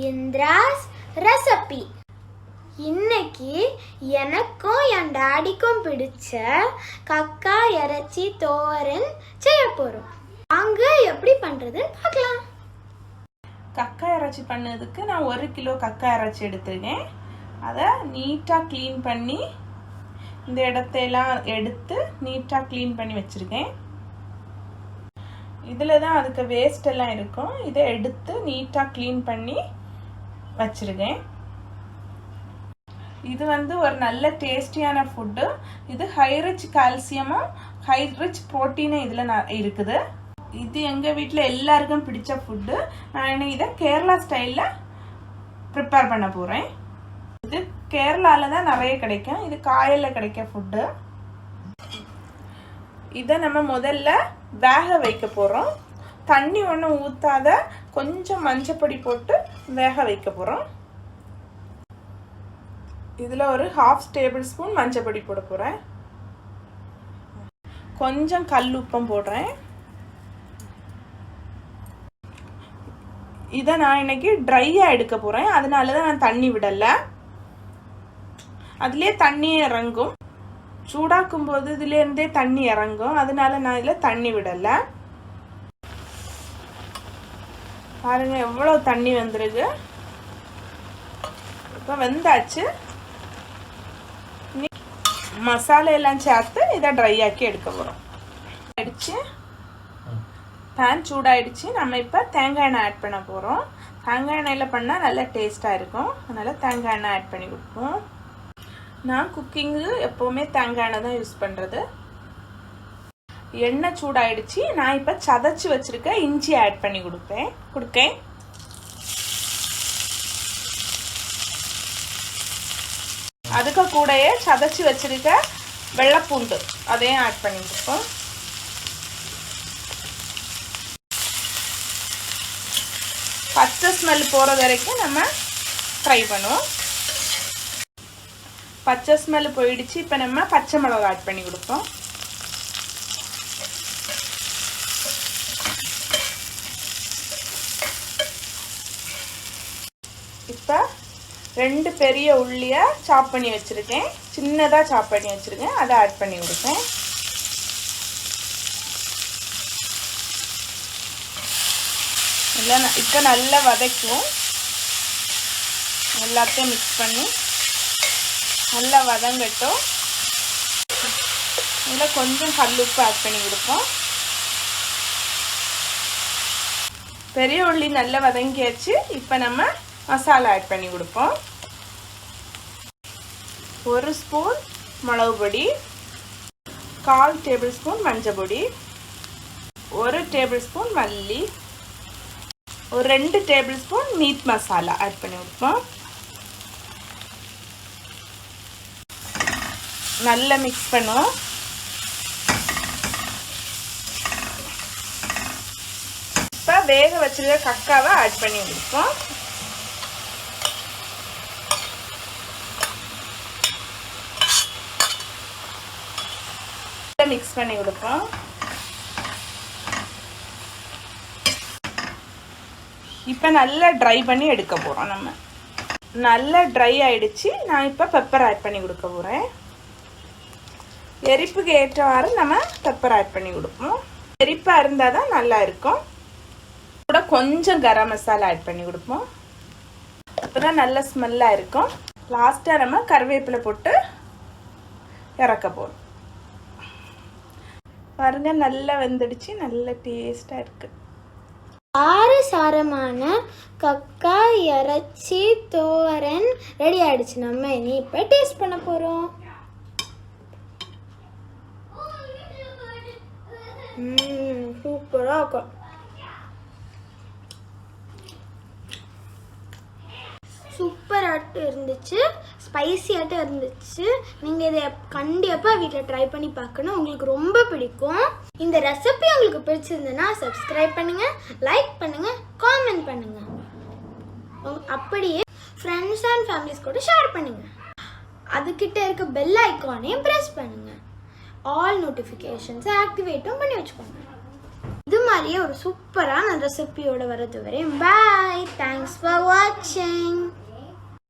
Indira's recipe. இன்னைக்கு எனக்கும் என் டாடிக்கும் பிடிச்ச கக்கா இறைச்சி தோரன் செய்ய போறோம். அங்க எப்படி பண்றதுன்னு பார்க்கலாம். கக்கா இறைச்சி பண்ணதுக்கு நான் 1 கிலோ கக்கா இறைச்சி எடுத்துருக்கேன். அதை நீட்டாக க்ளீன் பண்ணி இந்த இடத்தையெல்லாம் எடுத்து நீட்டாக க்ளீன் பண்ணி வச்சுருக்கேன். இதில் தான் அதுக்கு வேஸ்ட் எல்லாம் இருக்கும். இதை எடுத்து நீட்டாக க்ளீன் பண்ணி வச்சுருக்கேன். இது ஒரு நல்ல டேஸ்டியான ஃபுட்டு. இது ஹை ரிச் கால்சியமும் ஹை ரிச் ப்ரோட்டீனும் இதில் இருக்குது. இது எங்கள் வீட்டில் எல்லாருக்கும் பிடிச்ச ஃபுட்டு. நான் இதை கேரளா ஸ்டைலில் ப்ரிப்பேர் பண்ண போகிறேன். இது கேரளாவில் தான் நிறைய கிடைக்கும். இது காயலில் கிடைக்க ஃபுட்டு. இதை நம்ம முதல்ல வேக வைக்க போகிறோம். தண்ணி ஒன்றும் ஊற்றாத கொஞ்சம் மஞ்சப்பொடி போட்டு வேக வைக்க போகிறோம். இதில் ஒரு 1/2 டேபிள் ஸ்பூன் மஞ்சப்பொடி போட போகிறேன். கொஞ்சம் கல் உப்பம் போடுறேன். இதை நான் இன்னைக்கு ட்ரையாக எடுக்க போகிறேன். அதனால தான் நான் தண்ணி விடலை. அதுலேயே தண்ணி இறங்கும். சூடாக்கும் போது இதுலேருந்தே தண்ணி இறங்கும். அதனால நான் இதில் தண்ணி விடலை. பாருங்க எவ்வளோ தண்ணி வந்துருக்கு. இப்போ வெந்தாச்சு. மசாலையெல்லாம் சேர்த்து இதை ட்ரை ஆக்கி எடுக்க போகிறோம். ஆயிடுச்சு, பேன் சூடாயிடுச்சு. நம்ம இப்போ தேங்காய் எண்ணெய் ஆட் பண்ண போகிறோம். தேங்காய் எண்ணெயில் பண்ணால் நல்லா டேஸ்ட்டாக இருக்கும். அதனால் தேங்காய் எண்ணெய் ஆட் பண்ணி கொடுப்போம். நான் குக்கிங்கு எப்போவுமே தேங்காய் எண்ணெய் தான் யூஸ் பண்ணுறது. எண்ணெய் சூடாயிடுச்சு. நான் இப்போ சதைச்சி வச்சுருக்க இஞ்சி ஆட் பண்ணி கொடுக்கேன். அதுக்கு கூடயே சதைச்சி வச்சுருக்க வெள்ளைப்பூண்டு அதையும் ஆட் பண்ணி கொடுப்போம். பச்சை ஸ்மெல் போகிற வரைக்கும் நம்ம ஃப்ரை பண்ணுவோம். பச்சை ஸ்மெல் போயிடுச்சு. இப்போ நம்ம பச்சை மிளகா ஆட் பண்ணி கொடுப்போம். இப்போ 2 பெரிய உள்ளியை சாப் பண்ணி வச்சுருக்கேன். சின்னதாக சாப் பண்ணி வச்சுருக்கேன். அதை ஆட் பண்ணி கொடுப்பேன். இல்லை இப்போ நல்லா வதக்குவோம். எல்லாத்தையும் மிக்ஸ் பண்ணி நல்லா வதங்கட்டும். இதில் கொஞ்சம் கல்லுப்பு ஆட் பண்ணி கொடுப்போம். பெரிய உள்ளி நல்லா வதங்கியாச்சு. இப்போ நம்ம மசாலா ஆட் பண்ணி கொடுப்போம். 1 ஸ்பூன் மிளகு பொடி, 1/4 டேபிள் ஸ்பூன் மஞ்சள் பொடி, 1 டேபிள் ஸ்பூன் மல்லி, ஒரு 2 tablespoon meat masala add பண்ணி கொடுப்போம். நல்லா மிக்ஸ் பண்ணுவோம். இப்போ வேக வச்சிருக்க கக்காவை ஆட் பண்ணி கொடுப்போம். மிக்ஸ் பண்ணி கொடுப்போம். இப்போ நல்லா ட்ரை பண்ணி எடுக்க போகிறோம். நம்ம நல்லா ட்ரை ஆயிடுச்சு. நான் இப்போ பெப்பர் ஆட் பண்ணி கொடுக்க போகிறேன். எரிப்புக்கு ஏற்றவாறு நம்ம பெப்பர் ஆட் பண்ணி கொடுப்போம். எரிப்பாக இருந்தால் தான் நல்லா இருக்கும். கூட கொஞ்சம் கரம் மசாலா ஆட் பண்ணி கொடுப்போம். அப்போ தான் நல்ல ஸ்மெல்லாக இருக்கும். லாஸ்ட்டாக நம்ம கருவேப்பிலை போட்டு இறக்க போகிறோம். பாருங்க நல்லா வெந்துடுச்சு. நல்ல டேஸ்ட்டாக இருக்குது. சாரமான கக்கா இறைச்சி தோரன் ரெடி ஆயிடுச்சு. நம்ம இனி இப்போ டேஸ்ட் பண்ண போகிறோம். சூப்பராக இருக்கும். சூப்பராகட்டும் இருந்துச்சு. ஸ்பைசியாகட்டும் இருந்துச்சு. நீங்கள் இதை கண்டிப்பாக வீட்டில் ட்ரை பண்ணி பார்க்கணும். உங்களுக்கு ரொம்ப பிடிக்கும். இந்த ரெசிபி உங்களுக்கு பிடிச்சிருந்ததுன்னா சப்ஸ்கிரைப் பண்ணுங்கள், லைக் பண்ணுங்கள், காமெண்ட் பண்ணுங்கள். அப்படியே ஃப்ரெண்ட்ஸ் அண்ட் ஃபேமிலிஸ் கூட ஷேர் பண்ணுங்கள். அதுக்கிட்ட இருக்க பெல் ஐக்கானையும் ப்ரெஸ் பண்ணுங்கள். ஆல் நோட்டிஃபிகேஷன்ஸை ஆக்டிவேட்டும் பண்ணி வச்சுக்கோங்க. இது மாதிரியே ஒரு சூப்பரான ரெசிபியோட வரது வரையும் பாய். தேங்க்ஸ் ஃபார் வாட்சிங்.